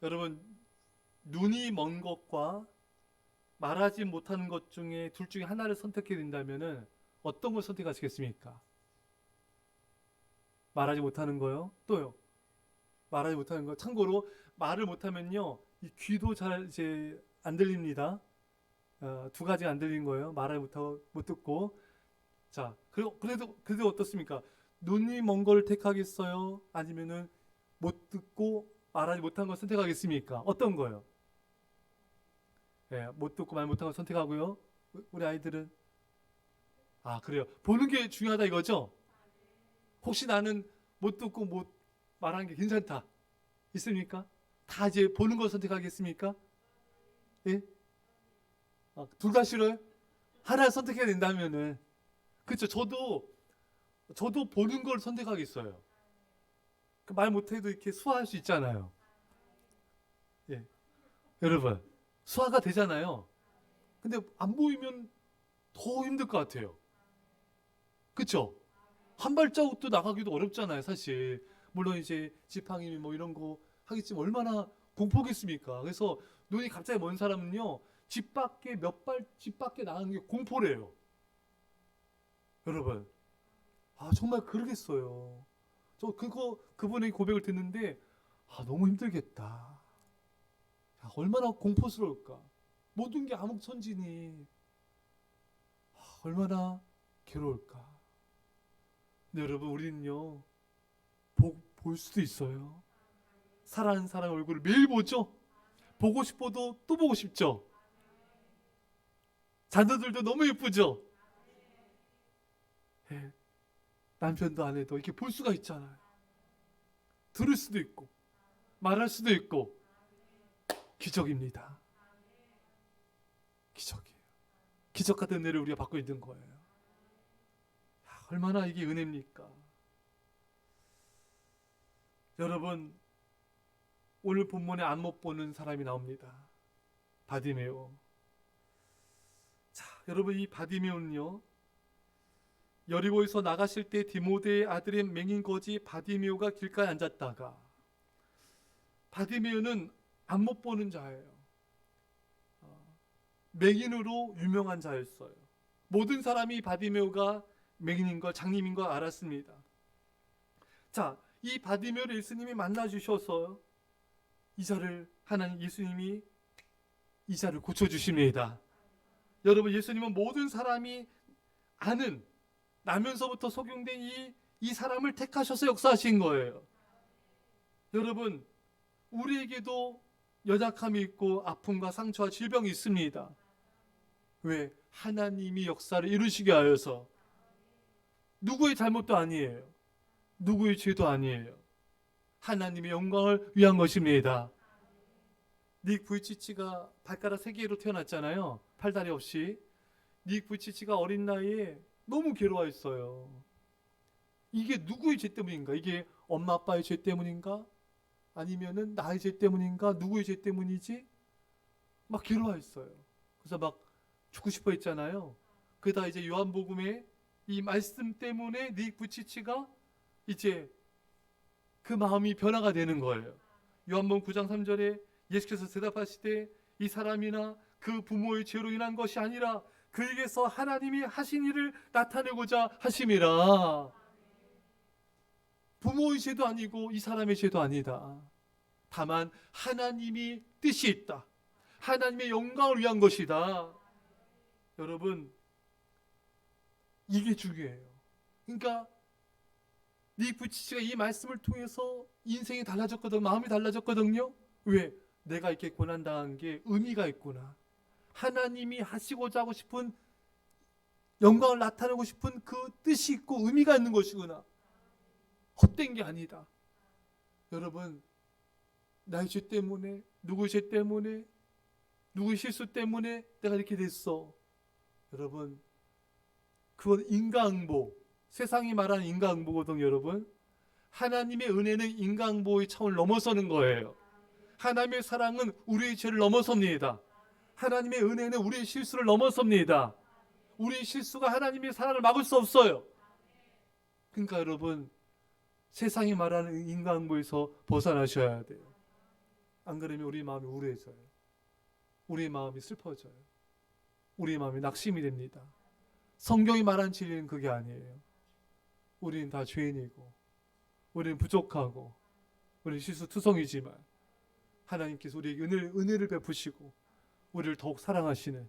여러분, 눈이 먼 것과 말하지 못하는 것 중에 둘 중에 하나를 선택해야 된다면은 어떤 걸 선택하시겠습니까? 말하지 못하는 거요? 또요? 말하지 못하는 거. 참고로 말을 못하면요, 이 귀도 잘 이제 안 들립니다. 두 가지가 안 들리는 거예요. 말을 못하고 못 듣고. 자, 그래도 어떻습니까? 눈이 먼 걸 택하겠어요? 아니면은 못 듣고 말하지 못한 걸 선택하겠습니까? 어떤 거요? 예, 못 듣고 말 못한 걸 선택하고요. 우리 아이들은 그래요. 보는 게 중요하다 이거죠? 혹시 나는 못 듣고 못 말하는 게 괜찮다. 있습니까? 다 이제 보는 걸 선택하겠습니까? 예? 둘 다 싫어요? 하나 선택해야 된다면은 그렇죠. 저도 보는 걸 선택하겠어요. 말 못해도 이렇게 수화할 수 있잖아요. 예. 여러분, 수화가 되잖아요. 근데 안 보이면 더 힘들 것 같아요. 그쵸? 한 발자국도 나가기도 어렵잖아요, 사실. 물론 이제 지팡이 뭐 이런 거 하겠지만 얼마나 공포겠습니까? 그래서 눈이 갑자기 먼 사람은요, 집 밖에 나가는 게 공포래요. 여러분, 정말 그러겠어요. 그분의 고백을 듣는데, 너무 힘들겠다. 야, 얼마나 공포스러울까. 모든 게 암흑천진이 얼마나 괴로울까. 근데 여러분, 우리는요, 볼 수도 있어요. 사랑하는 사람 얼굴을 매일 보죠? 보고 싶어도 또 보고 싶죠? 자녀들도 너무 예쁘죠? 예, 남편도 아내도 이렇게 볼 수가 있잖아요. 들을 수도 있고, 말할 수도 있고, 기적입니다. 기적이에요. 기적 같은 은혜를 우리가 받고 있는 거예요. 얼마나 이게 은혜입니까? 여러분, 오늘 본문에 안 못 보는 사람이 나옵니다. 바디메오. 자, 여러분 이 바디메오는요. 여리고에서 나가실 때 디모데의 아들인 맹인 거지 바디메오가 길가에 앉았다가 바디메오는 안 못 보는 자예요. 맹인으로 유명한 자였어요. 모든 사람이 바디메오가 맹인인 걸 장님인 걸 알았습니다. 자, 이 바디메오를 예수님이 만나 주셔서 예수님이 이 자를 고쳐 주십니다. 여러분, 예수님은 모든 사람이 아는 나면서부터 속용된 이 사람을 택하셔서 역사하신 거예요. 여러분, 우리에게도 연약함이 있고 아픔과 상처와 질병이 있습니다. 왜? 하나님이 역사를 이루시게 하여서. 누구의 잘못도 아니에요. 누구의 죄도 아니에요. 하나님의 영광을 위한 것입니다. 닉 부이치치가 발가락 3개로 태어났잖아요. 팔다리 없이. 닉 부이치치가 어린 나이에 너무 괴로워했어요. 이게 누구의 죄 때문인가? 이게 엄마 아빠의 죄 때문인가? 아니면은 나의 죄 때문인가? 누구의 죄 때문이지? 막 괴로워했어요. 그래서 막 죽고 싶어 했잖아요. 그러다 이제 요한복음에 이 말씀 때문에 닉 부치치가 이제 그 마음이 변화가 되는 거예요. 요한복음 9장 3절에 예수께서 대답하시되 이 사람이나 그 부모의 죄로 인한 것이 아니라 그에게서 하나님이 하신 일을 나타내고자 하심이라. 부모의 죄도 아니고 이 사람의 죄도 아니다. 다만 하나님이 뜻이 있다. 하나님의 영광을 위한 것이다. 여러분, 이게 중요해요. 그러니까 니부치치가 이 말씀을 통해서 인생이 달라졌거든, 마음이 달라졌거든요. 왜? 내가 이렇게 고난당한 게 의미가 있구나. 하나님이 하시고자 하고 싶은 영광을 나타내고 싶은 그 뜻이 있고 의미가 있는 것이구나. 헛된 게 아니다. 여러분, 나의 죄 때문에, 누구의 죄 때문에, 누구의 실수 때문에 내가 이렇게 됐어. 여러분, 그건 인과응보. 세상이 말하는 인과응보거든요, 여러분. 하나님의 은혜는 인과응보의 차원을 넘어서는 거예요. 하나님의 사랑은 우리의 죄를 넘어섭니다. 하나님의 은혜는 우리의 실수를 넘어섭니다. 우리의 실수가 하나님의 사랑을 막을 수 없어요. 그러니까 여러분, 세상이 말하는 인과응보에서 벗어나셔야 돼요. 안 그러면 우리 마음이 우울해져요. 우리 마음이 슬퍼져요. 우리 마음이 낙심이 됩니다. 성경이 말한 진리는 그게 아니에요. 우리는 다 죄인이고, 우리는 부족하고, 우리는 실수투성이지만 하나님께서 우리에게 은혜를 베푸시고 우리를 더욱 사랑하시는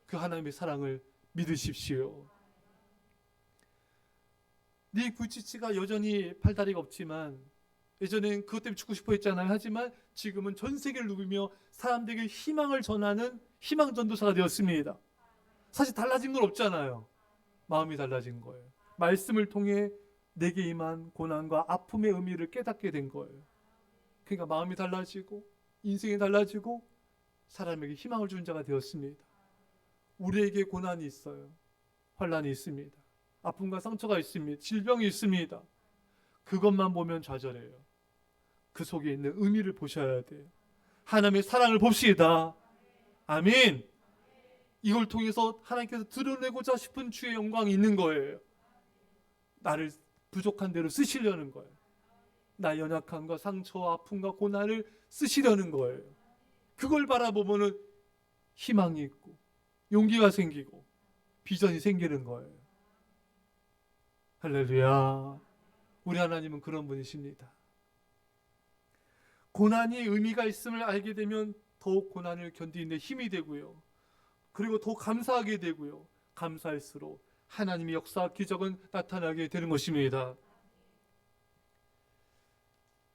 그 하나님의 사랑을 믿으십시오. 네 굴치치가 여전히 팔다리가 없지만 예전엔 그것 때문에 죽고 싶어 했잖아요. 하지만 지금은 전 세계를 누비며 사람들에게 희망을 전하는 희망 전도사가 되었습니다. 사실 달라진 건 없잖아요. 마음이 달라진 거예요. 말씀을 통해 내게 임한 고난과 아픔의 의미를 깨닫게 된 거예요. 그러니까 마음이 달라지고 인생이 달라지고 사람에게 희망을 주는 자가 되었습니다. 우리에게 고난이 있어요. 환난이 있습니다. 아픔과 상처가 있습니다. 질병이 있습니다. 그것만 보면 좌절해요. 그 속에 있는 의미를 보셔야 돼요. 하나님의 사랑을 봅시다. 아멘. 이걸 통해서 하나님께서 드러내고자 싶은 주의 영광이 있는 거예요. 나를 부족한 대로 쓰시려는 거예요. 나의 연약함과 상처와 아픔과 고난을 쓰시려는 거예요. 그걸 바라보면 희망이 있고 용기가 생기고 비전이 생기는 거예요. 할렐루야. 우리 하나님은 그런 분이십니다. 고난이 의미가 있음을 알게 되면 더욱 고난을 견디는 데 힘이 되고요. 그리고 더 감사하게 되고요. 감사할수록 하나님의 역사 기적은 나타나게 되는 것입니다.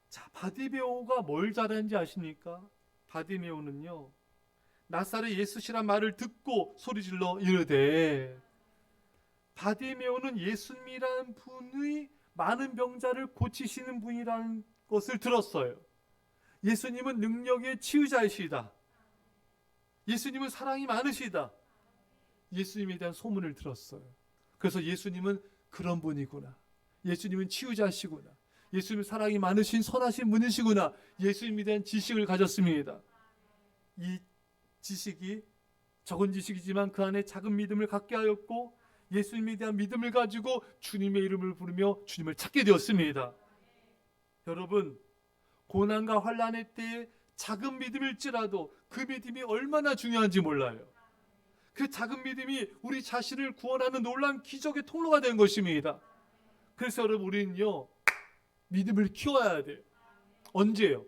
자, 바디메오가 뭘 잘하는지 아십니까? 바디메오는요, 나사렛 예수시란 말을 듣고 소리질러 이르되, 바디메오는 예수님이라는 분의 많은 병자를 고치시는 분이라는 것을 들었어요. 예수님은 능력의 치유자이시다. 예수님은 사랑이 많으시다. 예수님에 대한 소문을 들었어요. 그래서 예수님은 그런 분이구나. 예수님은 치유자시구나. 예수님은 사랑이 많으신 선하신 분이시구나. 예수님에 대한 지식을 가졌습니다. 이 지식이 적은 지식이지만 그 안에 작은 믿음을 갖게 하였고 예수님에 대한 믿음을 가지고 주님의 이름을 부르며 주님을 찾게 되었습니다. 여러분, 고난과 환난의 때에 작은 믿음일지라도 그 믿음이 얼마나 중요한지 몰라요. 그 작은 믿음이 우리 자신을 구원하는 놀라운 기적의 통로가 된 것입니다. 그래서 여러분, 우리는요, 믿음을 키워야 돼요. 언제요?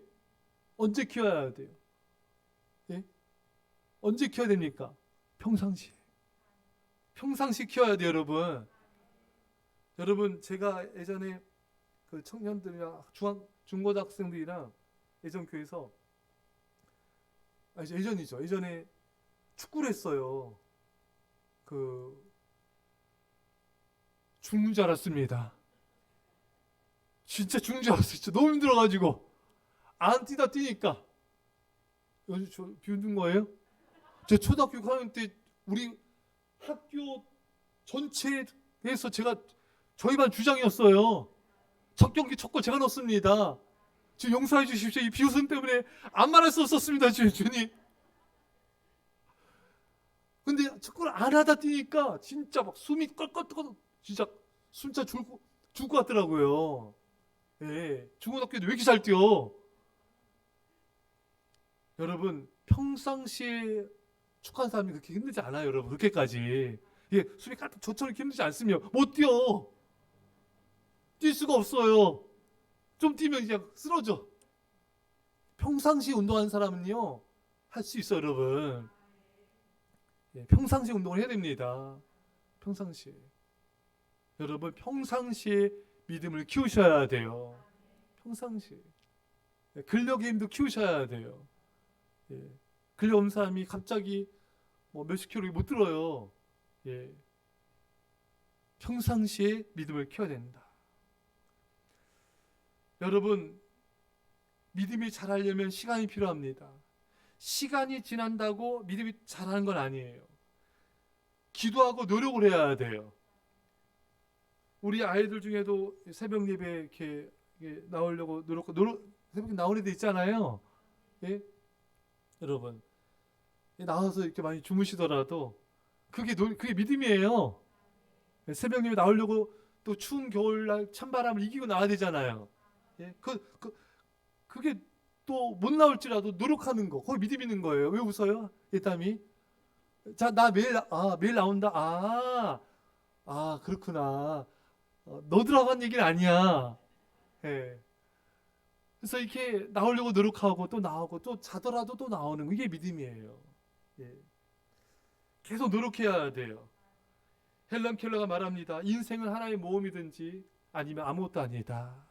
언제 키워야 돼요? 예? 언제 키워야 됩니까? 평상시에. 평상시 키워야 돼요, 여러분. 여러분, 제가 예전에 그 청년들이랑 중고등학생들이랑 예전 교회에서 예전이죠. 예전에 축구를 했어요. 죽는 줄 알았습니다. 진짜 죽는 줄 알았어요. 진짜 너무 힘들어가지고 안 뛰니까 요즘 저 비웃는 거예요? 제 초등학교 6학년 때 우리 학교 전체에서 저희 반 주장이었어요. 첫 경기 첫 골 제가 넣었습니다. 지금 용서해 주십시오. 이 비웃음 때문에 안 말할 수 없었습니다, 주님. 근데 축구를 안 하다 뛰니까 진짜 막 숨이 껄껄 진짜 숨차 죽을 것 같더라고요. 예, 중고등학교도 왜 이렇게 잘 뛰어? 여러분, 평상시에 축구하는 사람이 그렇게 힘들지 않아요, 여러분. 그렇게까지. 예, 숨이 깔딱 저처럼 힘들지 않으면 못 뛰어. 뛸 수가 없어요. 좀 뛰면 그냥 쓰러져. 평상시 운동하는 사람은요, 할 수 있어요, 여러분. 예, 평상시 운동을 해야 됩니다. 평상시에. 여러분, 평상시에 믿음을 키우셔야 돼요. 평상시에. 예, 근력의 힘도 키우셔야 돼요. 예, 근력 없는 사람이 갑자기 몇십 킬로 못 들어요. 예, 평상시에 믿음을 키워야 된다. 여러분, 믿음이 자라려면 시간이 필요합니다. 시간이 지난다고 믿음이 자라는 건 아니에요. 기도하고 노력을 해야 돼요. 우리 아이들 중에도 새벽 예배 이렇게 나오려고 새벽에 나오는 데 있잖아요. 예? 여러분, 나와서 이렇게 많이 주무시더라도 그게 믿음이에요. 새벽 예배 나오려고 또 추운 겨울날 찬바람을 이기고 나와야 되잖아요. 예? 그게 또 못 나올지라도 노력하는 거, 거기 믿음 있는 거예요. 왜 웃어요? 예담이? 자, 나 매일 나온다. 그렇구나. 너들하고 한 얘기는 아니야. 예. 그래서 이렇게 나오려고 노력하고 또 나오고 또 자더라도 또 나오는 거, 이게 믿음이에요. 예. 계속 노력해야 돼요. 헬런 켈러가 말합니다. 인생은 하나의 모험이든지 아니면 아무것도 아니다.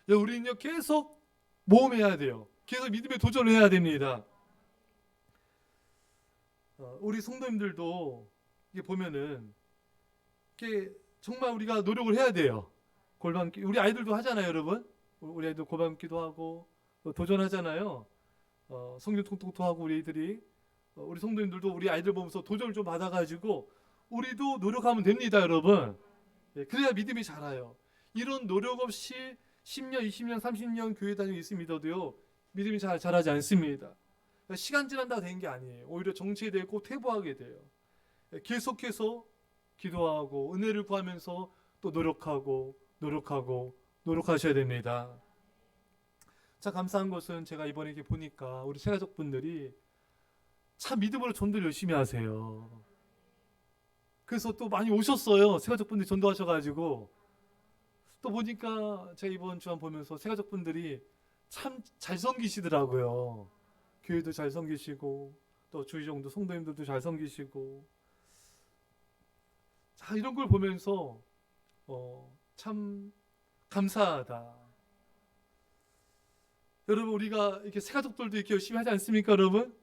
우리는요 계속 모험해야 돼요. 계속 믿음에 도전해야 됩니다. 우리 성도님들도 이게 보면은 이게 정말 우리가 노력을 해야 돼요. 골방기 우리 아이들도 하잖아요, 여러분. 우리 아이들 골방기도 하고 도전하잖아요. 성경 통독도 하고 우리 애들이 우리 성도님들도 우리 아이들 보면서 도전을 좀 받아가지고 우리도 노력하면 됩니다, 여러분. 예, 그래야 믿음이 자라요. 이런 노력 없이 10년, 20년, 30년 교회 다니고 있습니다도요 믿음이 잘 자라지 않습니다. 시간 지난다고 되는 게 아니에요. 오히려 정체되고 퇴보하게 돼요. 계속해서 기도하고 은혜를 구하면서 또 노력하셔야 됩니다. 자, 감사한 것은 제가 이번에 이렇게 보니까 우리 새가족분들이 참 믿음으로 전도를 열심히 하세요. 그래서 또 많이 오셨어요. 새가족분들이 전도하셔가지고 또 보니까 제가 이번 주한 보면서 새가족분들이 참 잘 섬기시더라고요. 교회도 잘 섬기시고 또 주의종도 성도님들도 잘 섬기시고, 자, 이런 걸 보면서 참 감사하다. 여러분, 우리가 이렇게 새가족들도 이렇게 열심히 하지 않습니까, 여러분?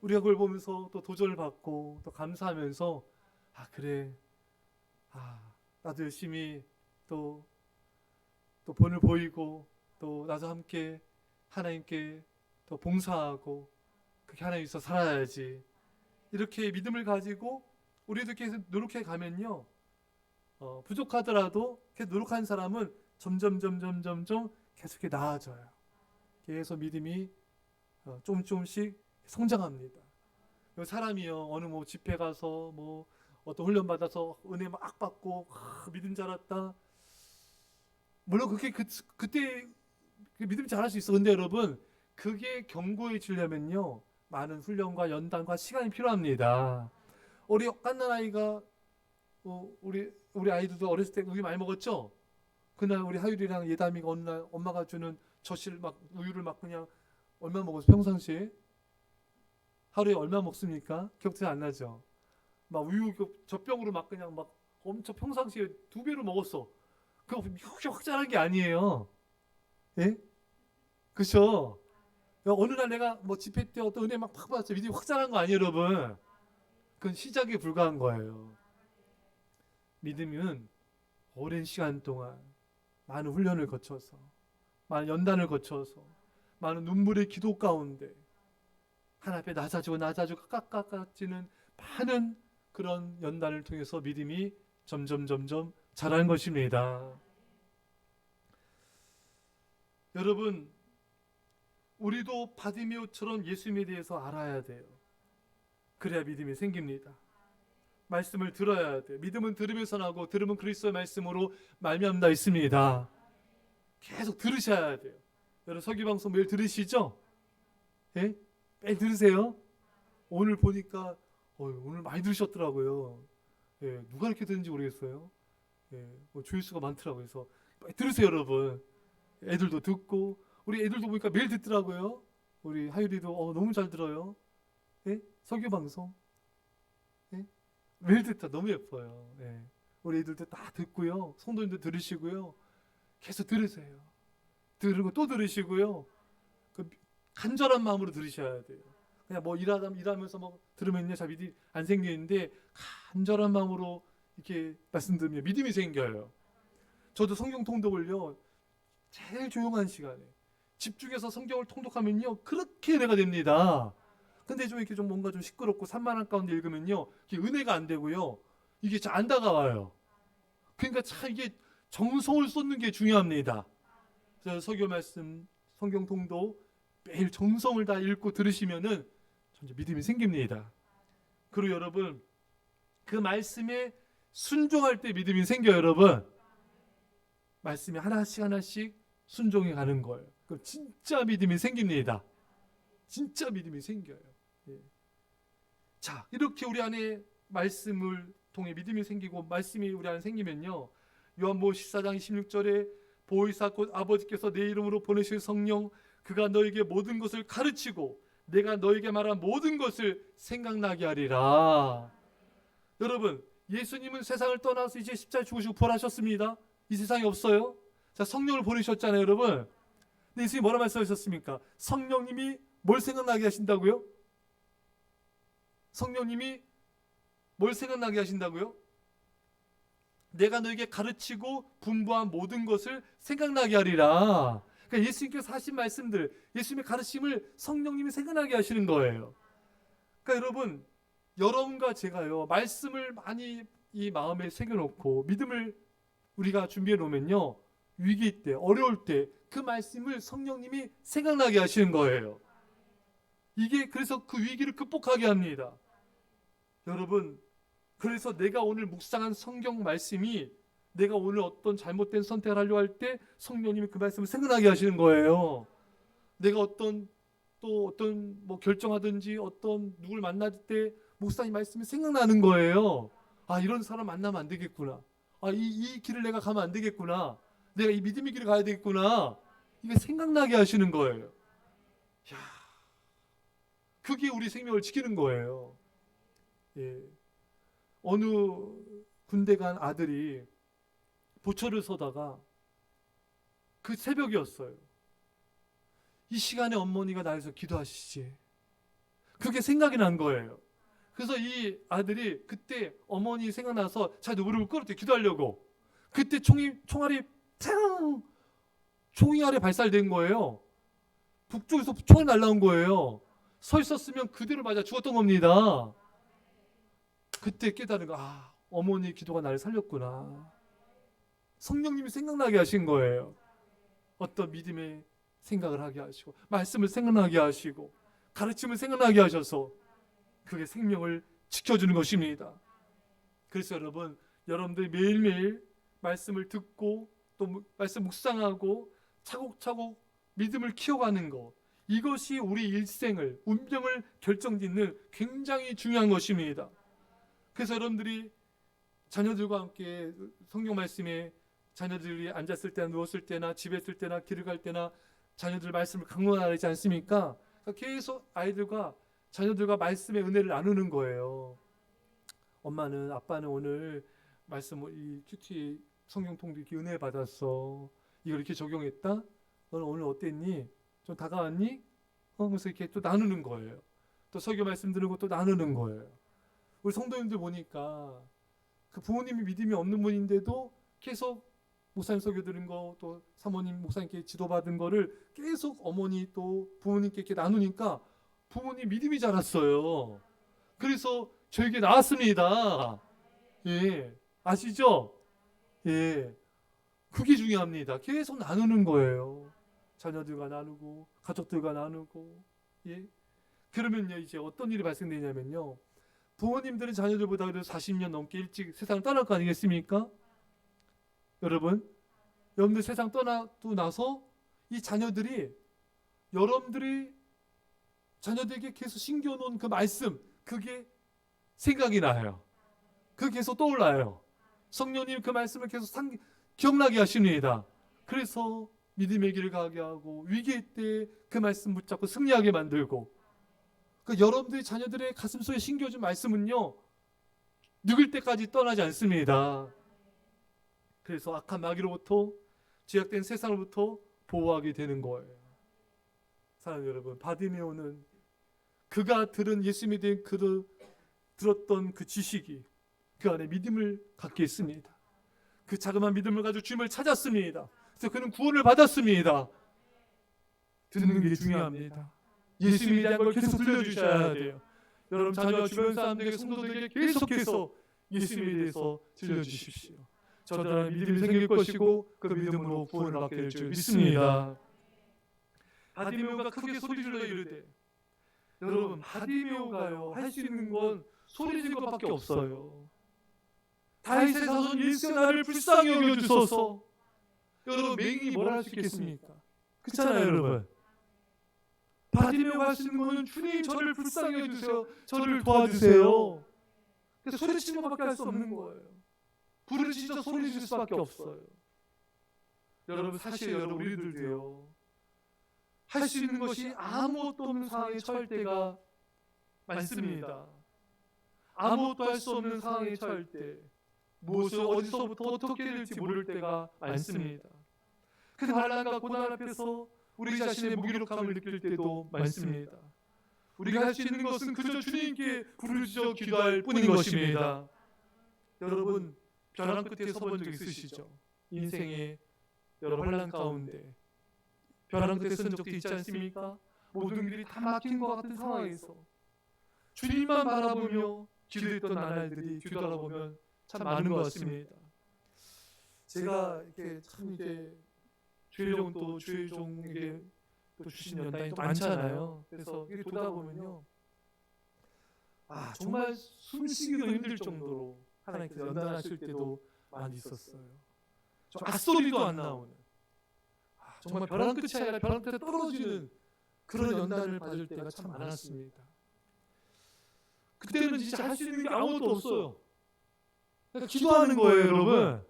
우리가 그걸 보면서 또 도전을 받고 또 감사하면서 그래, 나도 열심히 또 본을 보이고 또 나도 함께 하나님께 또 봉사하고 그렇게 하나님 있어 살아야지. 이렇게 믿음을 가지고 우리도 계속 노력해 가면요, 부족하더라도 계속 노력하는 사람은 점점 계속 이렇게 나아져요. 계속 믿음이 조금씩 성장합니다. 사람이요, 어느 뭐 집회 가서 뭐 어떤 훈련 받아서 은혜 막 받고 믿음 자랐다. 물론 그때 믿음 자랄 수 있어. 근데 여러분, 그게 견고해지려면요 많은 훈련과 연단과 시간이 필요합니다. 우리 깐난 아이가 우리 아이들도 어렸을 때 우유 많이 먹었죠. 그날 우리 하율이랑 예담이가 어느 날 엄마가 주는 젖을 막 우유를 막 그냥 얼마 먹었어? 평상시에 하루에 얼마 먹습니까? 기억도 안 나죠? 막 우유 젖병으로 막 그냥 막 엄청 평상시에 2배로 먹었어. 그거 확 자란 게 아니에요. 예? 그쵸? 어느 날 내가 뭐 집회 때 어떤 은혜 막 팍 받았죠. 믿음이 확 자란 거 아니에요, 여러분? 그건 시작에 불과한 거예요. 믿음은 오랜 시간 동안 많은 훈련을 거쳐서, 많은 연단을 거쳐서, 많은 눈물의 기도 가운데 하나님 앞에 낮아지고 깎아지는 많은 그런 연단을 통해서 믿음이 점점 자라는 것입니다. 여러분, 우리도 바디메오처럼 예수님에 대해서 알아야 돼요. 그래야 믿음이 생깁니다. 말씀을 들어야 돼요. 믿음은 들으면서 나고 들으면 그리스도의 말씀으로 말미암다 있습니다. 계속 들으셔야 돼요. 여러분, 설교방송 매일 들으시죠? 예? 매일 들으세요. 오늘 보니까 오늘 많이 들으셨더라고요. 예, 누가 이렇게 듣는지 모르겠어요. 예, 조회수가 많더라고요. 그래서 많이 들으세요, 여러분. 애들도 듣고 우리 애들도 보니까 매일 듣더라고요. 우리 하율이도 너무 잘 들어요. 예? 설교방송 예? 매일 듣다 너무 예뻐요. 예. 우리 애들도 다 듣고요. 성도님도 들으시고요. 계속 들으세요. 들으고 또 들으시고요. 간절한 마음으로 들으셔야 돼요. 그냥 뭐 일하면서 뭐 들으면요 잘 믿음이 안 생기는데 간절한 마음으로 이렇게 말씀 들으면 믿음이 생겨요. 저도 성경 통독을요 제일 조용한 시간에 집중해서 성경을 통독하면요 그렇게 은혜가 됩니다. 근데 좀 이렇게 좀 뭔가 좀 시끄럽고 산만한 가운데 읽으면요 이게 은혜가 안 되고요, 이게 잘 안 다가와요. 그러니까 참 이게 정성을 쏟는 게 중요합니다. 그래서 설교 말씀, 성경 통독 매일 정성을 다 읽고 들으시면은 전체 믿음이 생깁니다. 그리고 여러분, 그 말씀에 순종할 때 믿음이 생겨요. 여러분, 말씀이 하나씩 순종해 가는 거예요. 그럼 진짜 믿음이 생깁니다. 진짜 믿음이 생겨요. 예. 자, 이렇게 우리 안에 말씀을 통해 믿음이 생기고 말씀이 우리 안에 생기면요, 요한복음 14장 16절에 보혜사 곧 아버지께서 내 이름으로 보내실 성령 그가 너에게 모든 것을 가르치고 내가 너에게 말한 모든 것을 생각나게 하리라. 여러분, 예수님은 세상을 떠나서 이제 십자가에 죽으시고 부활하셨습니다. 이 세상에 없어요. 자, 성령을 보내셨잖아요, 여러분. 근데 예수님이 뭐라 말씀하셨습니까? 성령님이 뭘 생각나게 하신다고요? 성령님이 뭘 생각나게 하신다고요? 내가 너에게 가르치고 분부한 모든 것을 생각나게 하리라. 그러니까 예수님께서 하신 말씀들, 예수님의 가르침을 성령님이 생각나게 하시는 거예요. 그러니까 여러분, 여러분과 제가요, 말씀을 많이 이 마음에 새겨놓고 믿음을 우리가 준비해 놓으면요, 위기 때, 어려울 때 그 말씀을 성령님이 생각나게 하시는 거예요. 이게 그래서 그 위기를 극복하게 합니다. 여러분, 그래서 내가 오늘 묵상한 성경 말씀이 내가 오늘 어떤 잘못된 선택을 하려고 할 때 성령님이 그 말씀을 생각나게 하시는 거예요. 내가 어떤 뭐 결정하든지 어떤 누굴 만날 때 목사님 말씀이 생각나는 거예요. 아, 이런 사람 만나면 안 되겠구나. 아, 이 길을 내가 가면 안 되겠구나. 내가 이 믿음의 길을 가야 되겠구나. 이게 생각나게 하시는 거예요. 야, 그게 우리 생명을 지키는 거예요. 예. 어느 군대 간 아들이 보초를 서다가 그 새벽이었어요. 이 시간에 어머니가 나에서 기도하시지. 그게 생각이 난 거예요. 그래서 이 아들이 그때 어머니 생각나서 자기 무릎을 꿇었대, 기도하려고. 그때 총알이 탕! 총알에 발살된 거예요. 북쪽에서 총알이 날라온 거예요. 서 있었으면 그대로 맞아 죽었던 겁니다. 그때 깨달은 거, 아, 어머니 기도가 나를 살렸구나. 성령님이 생각나게 하신 거예요. 어떤 믿음의 생각을 하게 하시고 말씀을 생각나게 하시고 가르침을 생각나게 하셔서 그게 생명을 지켜주는 것입니다. 그래서 여러분들이 매일매일 말씀을 듣고 또 말씀 묵상하고 차곡차곡 믿음을 키워가는 것, 이것이 우리 일생을, 운명을 결정짓는 굉장히 중요한 것입니다. 그래서 여러분들이 자녀들과 함께 성경 말씀에 자녀들이 앉았을 때나 누웠을 때나 집에 있을 때나 길을 갈 때나 자녀들 말씀을 강론하지 않습니까? 그러니까 계속 자녀들과 말씀의 은혜를 나누는 거예요. 엄마는, 아빠는 오늘 말씀, 이 큐티 성경 통도 이렇게 은혜 받았어. 이걸 이렇게 적용했다? 너는 오늘 어땠니? 좀 다가왔니? 그래서 이렇게 또 나누는 거예요. 또 설교 말씀 들은 또 나누는 거예요. 우리 성도님들 보니까 그 부모님이 믿음이 없는 분인데도 계속 목사님 설교 들은 거, 또 사모님 목사님께 지도받은 거를 계속 어머니 또 부모님께 이렇게 나누니까 부모님 믿음이 자랐어요. 그래서 저에게 나왔습니다. 예, 아시죠? 예, 그게 중요합니다. 계속 나누는 거예요. 자녀들과 나누고 가족들과 나누고. 예, 그러면요, 이제 어떤 일이 발생되냐면요, 부모님들은 자녀들보다 그래도 40년 넘게 일찍 세상을 떠날 거 아니겠습니까? 여러분들 세상 떠나고 나서 이 자녀들이 여러분들이 자녀들에게 계속 심겨놓은 그 말씀, 그게 생각이 나요. 그게 계속 떠올라요. 성령님 그 말씀을 계속 기억나게 하십니다. 그래서 믿음의 길을 가게 하고 위기의 때 그 말씀 붙잡고 승리하게 만들고, 그러니까 여러분들이 자녀들의 가슴속에 심겨준 말씀은요, 늙을 때까지 떠나지 않습니다. 그래서 악한 마귀로부터, 죄악된 세상으로부터 보호하게 되는 거예요. 사랑하는 여러분, 바디메오는 그가 들은 예수님에 대한 들었던 그 지식이 그 안에 믿음을 갖게 했습니다. 그 자그마한 믿음을 가지고 주님을 찾았습니다. 그래서 그는 구원을 받았습니다. 듣는 게 중요합니다. 예수님에 대한 걸 계속 들려주셔야 돼요. 여러분 자녀 주변 사람들에게, 성도들에게 계속해서 예수님에 대해서 들려주십시오. 저들은 믿음이 생길 것이고 그 믿음으로 구원을 받게 될 줄 믿습니다. 바디메오가 크게 소리질러 이르되, 여러분 바디메오가요 할 수 있는 건 소리 지를 것밖에 없어요. 다윗의 자손 예수여 나를 불쌍히 여겨주소서. 여러분 맹인이 뭘 할 수 있겠습니까? 그렇잖아요, 여러분. 바디메오가 할 수 있는 거는 주님 저를 불쌍히 해주세요. 저를 도와주세요. 소리치는 것밖에 할 수 없는 거예요. 부르짖어 소리 질 수밖에 없어요. 여러분 사실 여러분 우리들도요. 할 수 있는 것이 아무것도 없는 상황에 처할 때가 많습니다. 아무것도 할 수 없는 상황에 처할 때 무엇을 어디서부터 어떻게 될지 모를 때가 많습니다. 그 환난과 고난 앞에서 우리 자신의 무기력함을 느낄 때도 많습니다. 우리가 할 수 있는 것은 그저 주님께 부르짖어 기도할 뿐인 것입니다. 여러분 벼랑 끝에 서본 적 있으시죠? 인생의 여러 환난 가운데 벼랑 끝에 선 적도 있지 않습니까? 모든 길이 다 막힌 것 같은 상황에서 주님만 바라보며 기도했던 나날들이 뒤돌아 보면 참 많은 것 같습니다. 제가 이렇게 참 이게 주일종 또 주일종에게 또 주신 연단이 또 많잖아요. 그래서 이게 보다 보면요, 정말 숨쉬기도 힘들 정도로 하나님께서 연단하실 때도 많이 있었어요. 좀 앗소리도 안 나오는, 정말 벼랑 끝이 아니라 벼랑 끝에 떨어지는 그런 연단을 받을 때가 참 많았습니다. 그때는 진짜 할 수 있는 게 아무것도 없어요. 그러니까 기도하는 거예요, 여러분.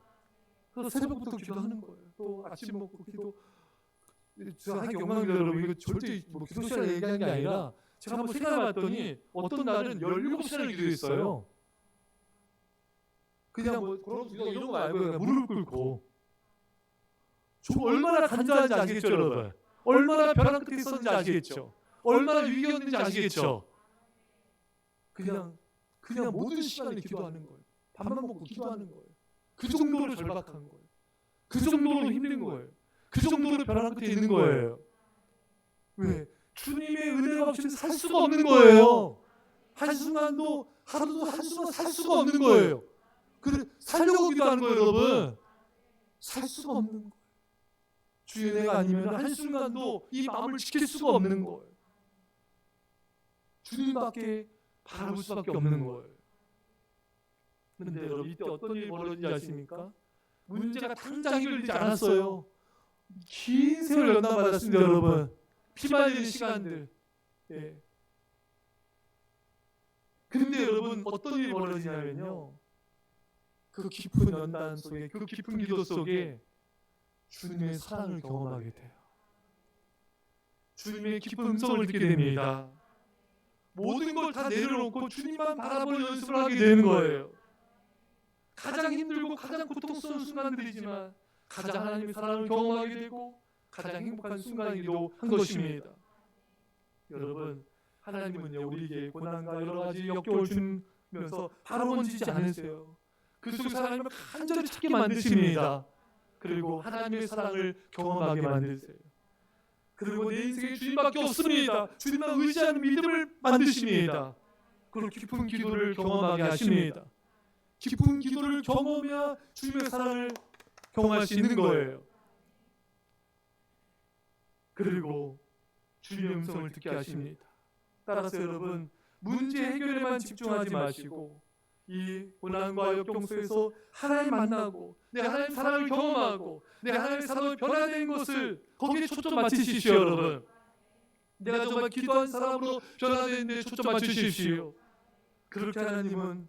그래서 새벽부터 기도하는 거예요. 또 아침 먹고 기도. 제가 하기 영광입니다, 여러분. 이거 절대 뭐 기도 시간을 얘기하는 게 아니라 제가 한번 생각해봤더니 어떤 날은 17시간을 기도했어요. 그냥 뭐 그런 기도 이런 거 말고 그냥 무릎 꿇고. 저 얼마나 간절한지 아시겠죠, 여러분? 얼마나 벼랑 끝에 있었는지 아시겠죠? 얼마나 위기였는지 아시겠죠? 그냥 모든 시간에 기도하는 거예요. 밥만 먹고 기도하는 거예요. 그 정도로 절박한 거예요. 그 정도로 힘든 거예요. 그 정도로 벼랑 끝에 있는 거예요. 왜? 주님의 은혜가 없이는 살 수가 없는 거예요. 한순간도 하루도 한순간 살 수가 없는 거예요. 그래 살려고 기도하는 거예요, 여러분. 살 수가 없는 거예요. 주의 은혜가 아니면 한순간도 이 마음을 지킬 수가 없는 거예요. 주님밖에 바라볼 수밖에 없는 거예요. 그런데 여러분 이때 어떤 일이 벌어진지 아십니까? 문제가 당장 해결되지 않았어요. 긴 세월 연단받았습니다, 여러분. 피 말리는 시간들. 예. 근데 여러분 어떤 일이 벌어지냐면요, 그 깊은 연단 속에, 그 깊은 기도 속에 주님의 사랑을 경험하게 돼요. 주님의 깊은 음성을 듣게 됩니다. 모든 걸 다 내려놓고 주님만 바라보는 연습을 하게 되는 거예요. 가장 힘들고 가장 고통스러운 순간들이지만 가장 하나님의 사랑을 경험하게 되고 가장 행복한 순간이기도 한 것입니다. 여러분, 하나님은요 우리에게 고난과 여러 가지 역경을 주면서 바로 던지지 않으세요. 그 속에서 하나님을 간절히 찾게 만드십니다. 그리고 하나님의 사랑을 경험하게 만드세요. 그리고 내 인생에 주님밖에 없습니다. 주님만 의지하는 믿음을 만드십니다. 그리고 깊은 기도를 경험하게 하십니다. 깊은 기도를 경험해야 주님의 사랑을 경험할 수 있는 거예요. 그리고 주님의 음성을 듣게 하십니다. 따라서 여러분, 문제 해결에만 집중하지 마시고 이 고난과 역경 속에서 하나님 만나고 내 하나님 사랑을 경험하고 내 하나님의 사랑을 변화된 것을 거기에 초점 맞추십시오, 여러분. 내가 정말 기도한 사람으로 변화된 데 초점 맞추십시오. 그렇게 하나님은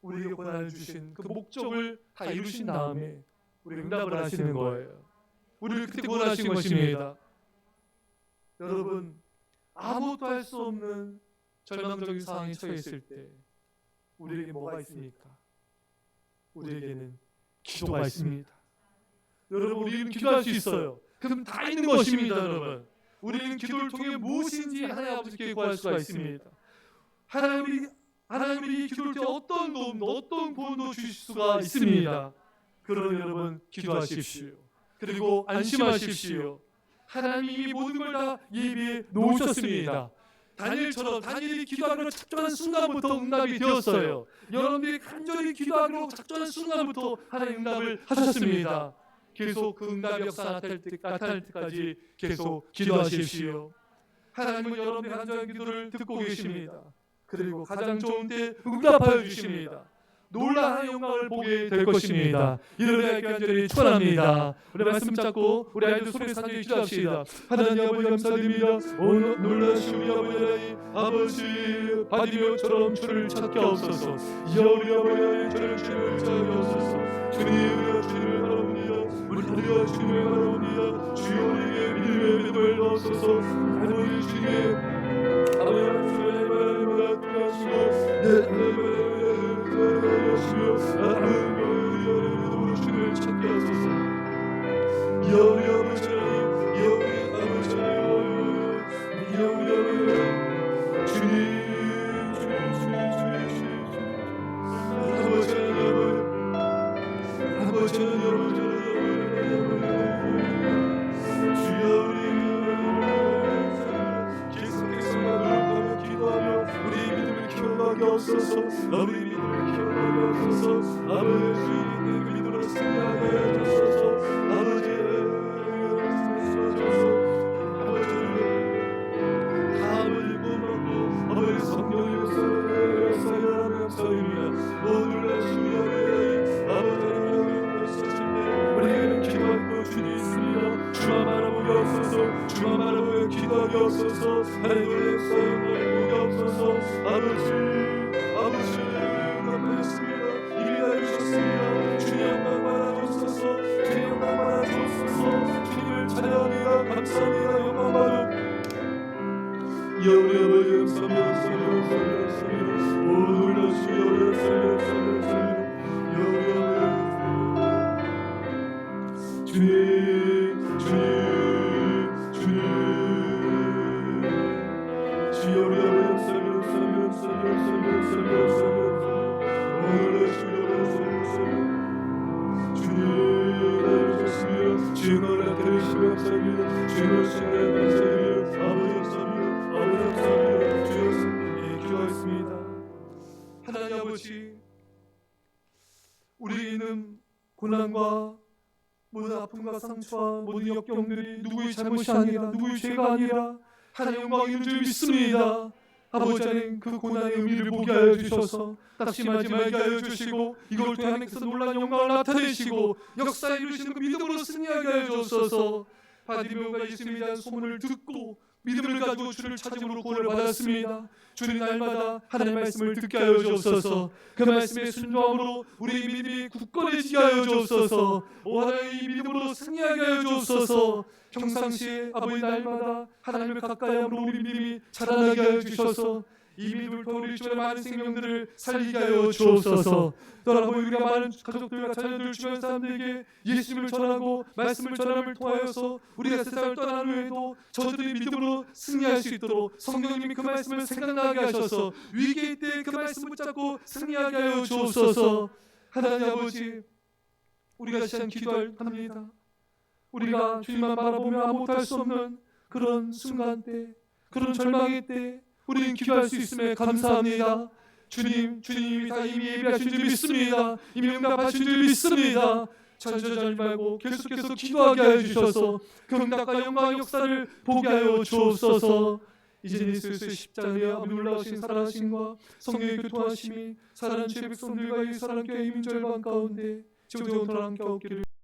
우리에게 고난을 주신 그 목적을 다 이루신 다음에 우리 응답을 하시는 거예요. 우리를 그때 구원하신 것입니다. 여러분, 아무것도 할 수 없는 절망적인 상황에 처해 있을 때 우리에게 뭐가 있습니까? 우리에게는 기도가 있습니다. 여러분, 우리는 기도할 수 있어요. 그럼 다 있는 것입니다, 여러분. 우리는 기도를 통해 무엇인지 하나님 아버지께 구할 수가 있습니다. 하나님이 기도를 통해 어떤 도움도 어떤 구원도 주실 수가 있습니다. 그러니 여러분 기도하십시오. 그리고 안심하십시오. 하나님이 모든 걸 다 예비해 놓으셨습니다. 다니엘처럼 다니엘이 기도하기로 작정한 순간부터 응답이 되었어요. 여러분들이 간절히 기도하기로 작정한 순간부터 하나님 응답을 하셨습니다. 계속 그 응답의 역사 나타날 때까지 계속 기도하십시오. 하나님은 여러분의 간절한 기도를 듣고 계십니다. 그리고 가장 좋은 때 응답하여 주십니다. 놀라운 영광을 보게 될 것입니다. 이를 하여 간절히 축원합니다. 우리 말씀 잡고 우리 아이들 소리에 산절히 기도합시다. 하나님 아버지 감사드립니다. 오늘 놀라신 우리 아버지 하나님 아버지 바디메오처럼 주를 찾게 하옵소서. 이어 우리 아버지 하나님 저를 주님을 찾게 하옵소서. 주님 우리가 주님을 바라봅니다. 우리가 주님을 바라봅니다. 주여 우리에게 믿음의 믿음을 넣으소서. 아버지 주님 아버지 주님의 말씀을 들으시고 하나님의 주님을 찾게 하소서. 이어 우리 아버지 하나님 이어 우리 아버지 하나님 이어 우리 아버지 주님 아버지 하나님 아버지 하나님 주여 우리 계속해서 노력하며 기도하며 우리 믿음을 키워나가게 하옵소서. 우리 믿음을 키워나가게 하옵소서. 아버지 주님 믿음으로 승리하게 하옵소서. 아버지 아버지 고맙고 아버지 성령의 역사를 감사합니다. 오늘 주여 우리는 기도하고 주님 있습니다. 주만 바라보게 하옵소서. 주만 바라보며 기도하게 하옵소서. 하나님의 역사를 보게 하옵소서. 아버지 감사했습니다. 이미 다 해주셨습니다. 주님 영광 받아주옵소서. 주님 영광 받아주옵소서. 주님을 찬양합니다. 감사합니다. 영광 받아 이어 우리 아버지 감사합니다. 오 놀라시오 감사합니다. 이어 우리 아버지 주님 주여 우리 아버지 주님 주님을 나타내시며 감사합니다. 주님을 신뢰하며 감사드립니다. 아버지 감사합니다. 아버지 감사합니다. 주여 기도하겠습니다. 하나님 아버지 우리는 고난과 모든 아픔과 상처와 모든 역경들이 누구의 잘못이 아니라 누구의 죄가 아니라 하나님 영광이 있는 줄 믿습니다. 아버지 하나님 그 고난의 의미를 보게 하여 주셔서 낙심하지 말게 하여 주시고 이걸 통해 하나님께서 놀라운 영광을 나타내시고 역사에 이루시는 그 믿음으로 승리하게 하여 주옵소서. 바디메오가 예수님에 대한 소문을 듣고 믿음을 가지고 주를 찾음으로 구원을 받았습니다. 주는 날마다 하나님의 말씀을 듣게 하여 주옵소서. 그 말씀에 순종함으로 우리의 믿음이 굳건해지게 하여 주옵소서. 오 하나님 이 믿음으로 승리하게 하여 주옵소서. 평상시에 아버지 날마다 하나님을 가까이 함으로 우리 믿음이 자라나게 하여 주셔서 이 믿음을 통해 우리 주변의 많은 생명들을 살리게 하여 주옵소서. 또한 아버지 우리가 많은 가족들과 자녀들 주변 사람들에게 예수님을 전하고 말씀을 전함을 통하여서 우리가 세상을 떠난 후에도 저들이 믿음으로 승리할 수 있도록 성령님이 그 말씀을 생각나게 하셔서 위기의 때 그 말씀 붙잡고 승리하게 하여 주옵소서. 하나님 아버지 우리가 시간 기도합니다. 우리가 주님만 바라보며 아무것도 할 수 없는 그런 순간 때 그런 절망의 때 우리는 기도할 수 있음에 감사합니다. 주님이 다 이미 예비하신 줄 믿습니다. 이미 응답하신 줄 믿습니다. 좌절하지 말고 계속해서 기도하게 하여 주셔서 그 응답과 영광의 역사를 보게 하여 주옵소서. 이제 예수의 십자가의 놀라우신 살아나심과 성령의 교통하심이 사랑하는 주의 백성들과 이 사랑교회 이민절반 가운데 지금도 함께 없기를